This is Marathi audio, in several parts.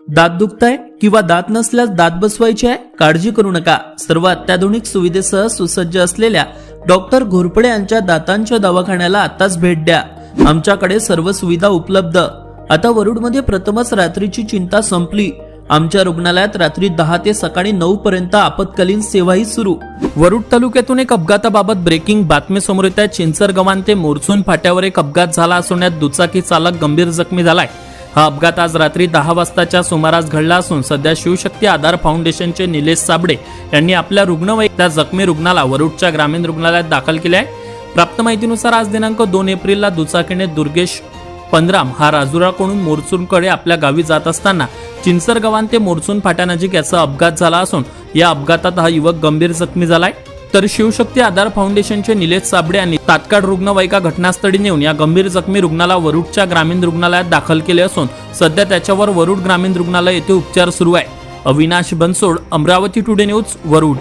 दात दुखताय किंवा दात नसल्यास दात बसवायचे आहे? काळजी करू नका. सर्व अत्याधुनिक सुविधेसह सुसज्ज असलेल्या डॉक्टर घोरपडे यांच्या दातांच्या दवाखान्याला आताच भेट द्या. आमच्याकडे सर्व सुविधा उपलब्ध. आता वरुडमध्ये प्रथमच रात्रीची चिंता संपली. आमच्या रुग्णालयात रात्री 10 ते सकाळी 9 पर्यंत आपत्कालीन सेवाही सुरू. वरुड तालुक्यातून एक अपघाताबाबत ब्रेकिंग बातमी समोर येत आहे. चिंचर गव्हाण ते मोरचून फाट्यावर एक अपघात झाला असून यात दुचाकी चालक गंभीर जखमी झालाय. हा अपघात आज रात्री 10 वाजताच्या सुमारास घडला असून सध्या शिवशक्ती आधार फाउंडेशनचे निलेश साबळे यांनी आपल्या रुग्णवाहिकेत त्या जखमी रुग्णाला वरुडच्या ग्रामीण रुग्णालयात दाखल केले आहे. प्राप्त माहितीनुसार आज दिनांक 2 एप्रिलला दुचाकीने दुर्गेश पंधराम हा राजुराकडून मोरचूनकडे आपल्या गावी जात असताना चिंचर गव्हाण ते मोरचून फाट्यानजीक याचा अपघात झाला असून या अपघातात हा युवक गंभीर जखमी झालाय. तर शिवशक्ती आधार फाउंडेशनचे निलेश साबळे यांनी तात्काळ रुग्णवाहिका घटनास्थळी नेऊन या गंभीर जखमी रुग्णाला वरुडच्या ग्रामीण रुग्णालयात दाखल केले असून सध्या त्याच्यावर वरुड ग्रामीण रुग्णालय येथे उपचार सुरू आहे. Avinash Bansod, Amravati today news, Warud.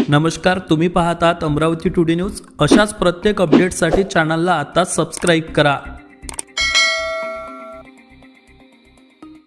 नमस्कार, तुम्ही पाहतात अमरावती टुडे न्यूज. अशाच प्रत्येक अपडेटसाठी चॅनलला आता सबस्क्राईब करा.